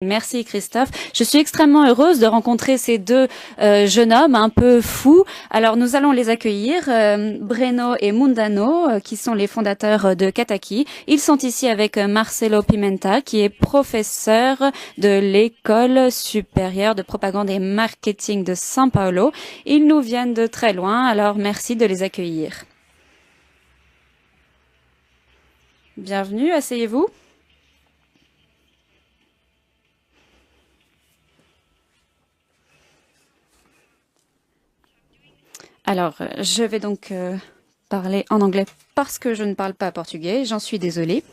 Merci Christophe. Je suis extrêmement heureuse de rencontrer ces deux jeunes hommes un peu fous. Alors nous allons les accueillir, Breno et Mundano, qui sont les fondateurs de Kataki. Ils sont ici avec Marcelo Pimenta, qui est professeur de l'École supérieure de propagande et marketing de São Paulo. Ils nous viennent de très loin, alors merci de les accueillir. Bienvenue, asseyez-vous. Alors, je vais donc parler en anglais parce que je ne parle pas portugais. J'en suis désolée.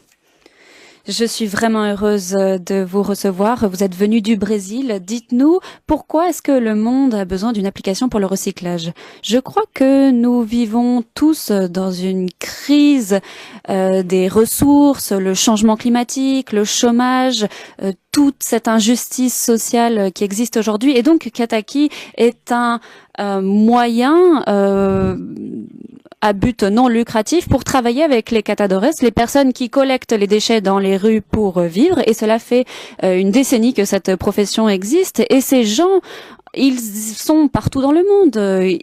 Je suis vraiment heureuse de vous recevoir. Vous êtes venu du Brésil. Dites-nous, pourquoi est-ce que le monde a besoin d'une application pour le recyclage? Je crois que nous vivons tous dans une crise des ressources, le changement climatique, le chômage, toute cette injustice sociale qui existe aujourd'hui. Et donc, Kataki est un moyen à but non lucratif pour travailler avec les catadores, les personnes qui collectent les déchets dans les rues pour vivre. Et cela fait une décennie que cette profession existe. Et ces gens, ils sont partout dans le monde.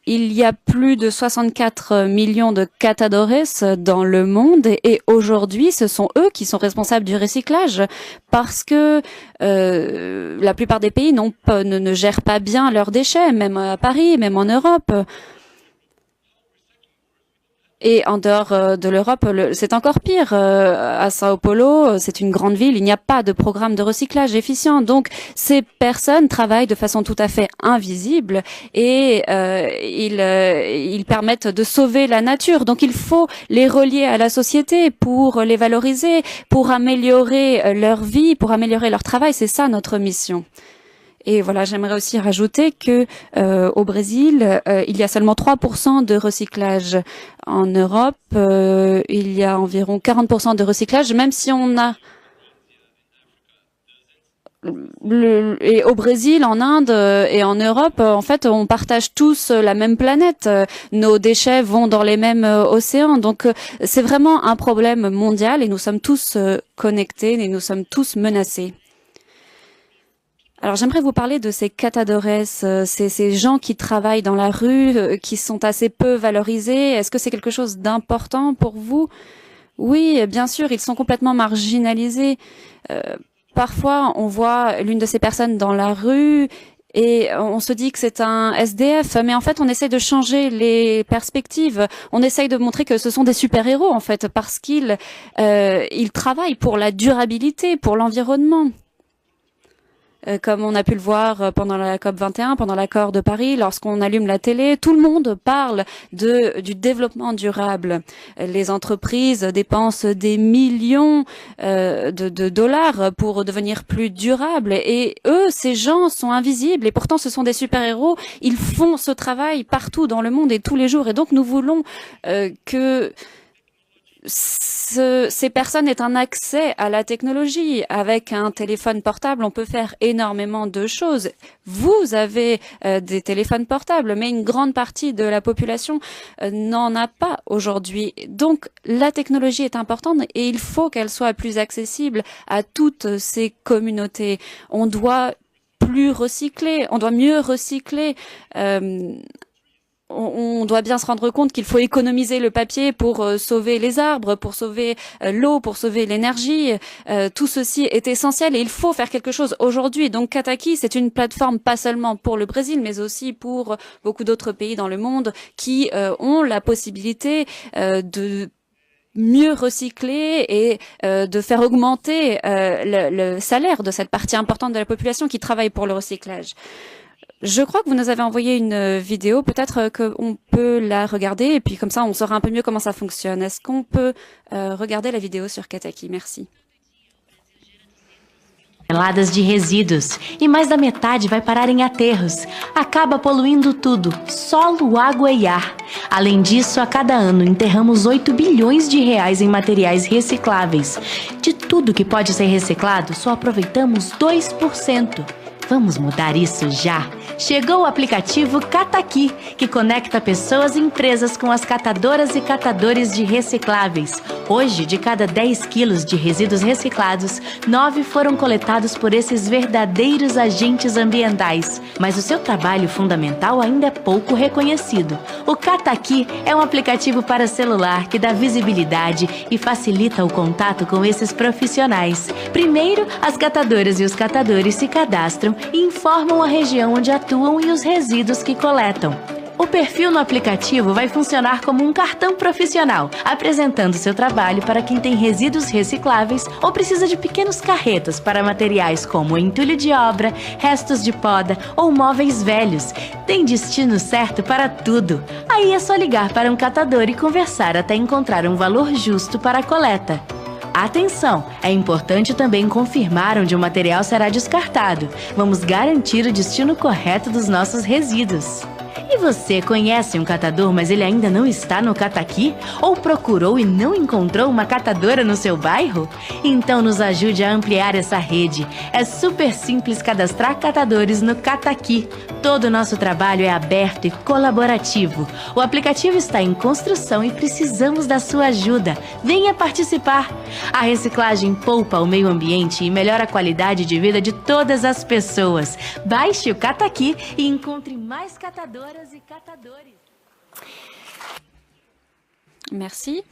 Il y a plus de 64 millions de catadores dans le monde et aujourd'hui, ce sont eux qui sont responsables du recyclage parce que la plupart des pays ne gèrent pas bien leurs déchets, même à Paris, même en Europe. Et en dehors de l'Europe, c'est encore pire. À Sao Paulo, c'est une grande ville, il n'y a pas de programme de recyclage efficient. Donc, ces personnes travaillent de façon tout à fait invisible et ils permettent de sauver la nature. Donc, il faut les relier à la société pour les valoriser, pour améliorer leur vie, pour améliorer leur travail. C'est ça notre mission. Et voilà, j'aimerais aussi rajouter que au Brésil, il y a seulement 3% de recyclage. En Europe, il y a environ 40% de recyclage, même si on a et au Brésil, en Inde et en Europe, en fait, on partage tous la même planète. Nos déchets vont dans les mêmes océans. Donc, c'est vraiment un problème mondial et nous sommes tous connectés et nous sommes tous menacés. Alors j'aimerais vous parler de ces catadores, ces gens qui travaillent dans la rue, qui sont assez peu valorisés. Est-ce que c'est quelque chose d'important pour vous? Oui, bien sûr, ils sont complètement marginalisés. Parfois, on voit l'une de ces personnes dans la rue et on se dit que c'est un SDF, mais en fait, on essaye de changer les perspectives. On essaye de montrer que ce sont des super-héros, en fait, parce qu'ils travaillent pour la durabilité, pour l'environnement. Comme on a pu le voir pendant la COP 21, pendant l'accord de Paris, lorsqu'on allume la télé, tout le monde parle du développement durable. Les entreprises dépensent des millions de dollars pour devenir plus durables. Et eux, ces gens sont invisibles et pourtant ce sont des super-héros. Ils font ce travail partout dans le monde et tous les jours. Et donc nous voulons que ces personnes aient un accès à la technologie. Avec un téléphone portable, on peut faire énormément de choses. Vous avez des téléphones portables, mais une grande partie de la population n'en a pas aujourd'hui. Donc, la technologie est importante et il faut qu'elle soit plus accessible à toutes ces communautés. On doit plus recycler, on doit mieux recycler. On doit bien se rendre compte qu'il faut économiser le papier pour sauver les arbres, pour sauver l'eau, pour sauver l'énergie. Tout ceci est essentiel et il faut faire quelque chose aujourd'hui. Donc Kataki, c'est une plateforme pas seulement pour le Brésil, mais aussi pour beaucoup d'autres pays dans le monde qui ont la possibilité de mieux recycler et de faire augmenter le salaire de cette partie importante de la population qui travaille pour le recyclage. Je crois que vous nous avez envoyé une vidéo. Peut-être qu'on peut la regarder et puis comme ça, on saura un peu mieux comment ça fonctionne. Est-ce qu'on peut regarder la vidéo sur Kataki? Merci. Toneladas de resíduos e mais da metade vai parar em aterros. Acaba poluindo tudo, solo, água e ar. Além disso, a cada ano enterramos 8 bilhões de reais em materiais recicláveis. De tudo que pode ser reciclado, só aproveitamos 2%. Vamos mudar isso já? Chegou o aplicativo Cataqui, que conecta pessoas e empresas com as catadoras e catadores de recicláveis. Hoje, de cada 10 quilos de resíduos reciclados, 9 foram coletados por esses verdadeiros agentes ambientais. Mas o seu trabalho fundamental ainda é pouco reconhecido. O Cataqui é um aplicativo para celular que dá visibilidade e facilita o contato com esses profissionais. Primeiro, as catadoras e os catadores se cadastram e informam a região onde atuam e os resíduos que coletam. O perfil no aplicativo vai funcionar como um cartão profissional, apresentando seu trabalho para quem tem resíduos recicláveis ou precisa de pequenos carretas para materiais como entulho de obra, restos de poda ou móveis velhos. Tem destino certo para tudo. Aí é só ligar para um catador e conversar até encontrar um valor justo para a coleta. Atenção! É importante também confirmar onde o material será descartado. Vamos garantir o destino correto dos nossos resíduos. E você conhece um catador, mas ele ainda não está no Cataqui? Ou procurou e não encontrou uma catadora no seu bairro? Então nos ajude a ampliar essa rede. É super simples cadastrar catadores no Cataqui. Todo o nosso trabalho é aberto e colaborativo. O aplicativo está em construção e precisamos da sua ajuda. Venha participar! A reciclagem poupa o meio ambiente e melhora a qualidade de vida de todas as pessoas. Baixe o Cataqui e encontre mais catadoras e catadores. Merci.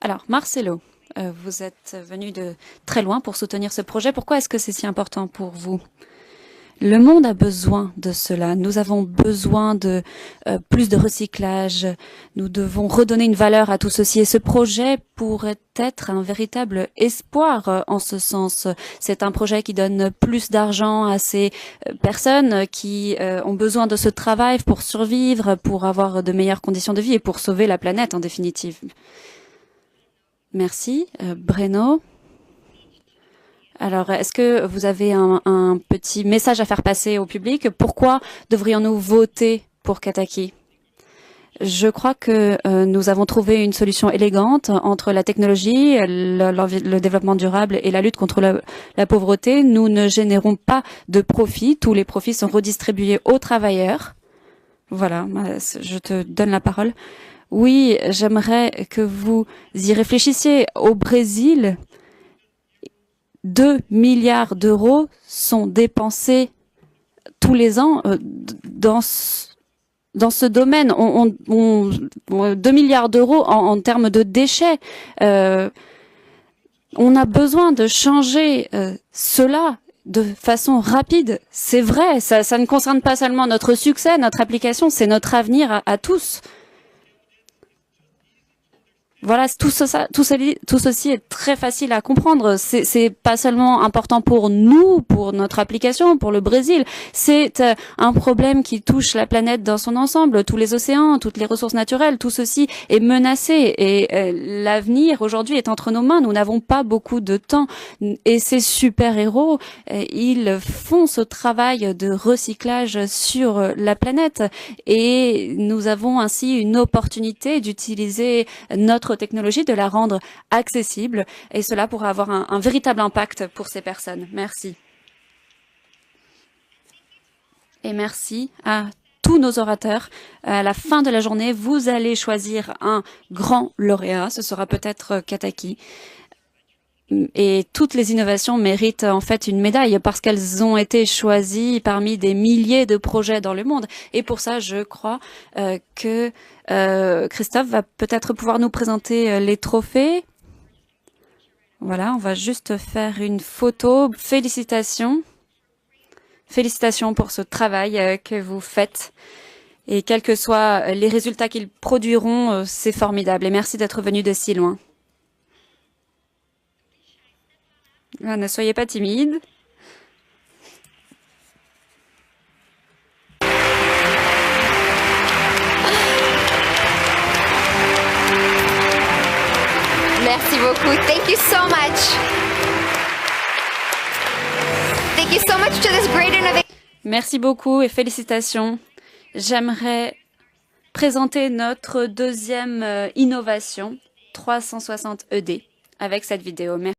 Alors, Marcelo, vous êtes venu de très loin pour soutenir ce projet. Pourquoi est-ce que c'est si important pour vous? Le monde a besoin de cela. Nous avons besoin de plus de recyclage. Nous devons redonner une valeur à tout ceci. Et ce projet pourrait être un véritable espoir en ce sens. C'est un projet qui donne plus d'argent à ces personnes qui ont besoin de ce travail pour survivre, pour avoir de meilleures conditions de vie et pour sauver la planète en définitive. Merci. Breno. Alors, est-ce que vous avez un petit message à faire passer au public? Pourquoi devrions-nous voter pour Cataqui? Je crois que nous avons trouvé une solution élégante entre la technologie, le développement durable et la lutte contre la pauvreté. Nous ne générons pas de profits. Tous les profits sont redistribués aux travailleurs. Voilà, je te donne la parole. Oui, j'aimerais que vous y réfléchissiez. Au Brésil, 2 milliards d'euros sont dépensés tous les ans dans ce domaine. 2 milliards d'euros en termes de déchets. On a besoin de changer cela de façon rapide. C'est vrai, ça ne concerne pas seulement notre succès, notre application, c'est notre avenir à tous. Voilà, tout ceci est très facile à comprendre. C'est pas seulement important pour nous, pour notre application, pour le Brésil. C'est un problème qui touche la planète dans son ensemble, tous les océans, toutes les ressources naturelles. Tout ceci est menacé et l'avenir aujourd'hui est entre nos mains. Nous n'avons pas beaucoup de temps et ces super-héros, ils font ce travail de recyclage sur la planète et nous avons ainsi une opportunité d'utiliser notre technologie, de la rendre accessible et cela pourra avoir un véritable impact pour ces personnes. Merci. Et merci à tous nos orateurs. À la fin de la journée, vous allez choisir un grand lauréat. Ce sera peut-être Cataqui. Et toutes les innovations méritent en fait une médaille parce qu'elles ont été choisies parmi des milliers de projets dans le monde. Et pour ça, je crois que Christophe va peut-être pouvoir nous présenter les trophées. Voilà, on va juste faire une photo. Félicitations. Félicitations pour ce travail que vous faites. Et quels que soient les résultats qu'ils produiront, c'est formidable. Et merci d'être venu de si loin. Ne soyez pas timide. Merci beaucoup. Thank you so much. Thank you so much to this great innovation. Merci beaucoup et félicitations. J'aimerais présenter notre deuxième innovation, 360 ED, avec cette vidéo. Merci.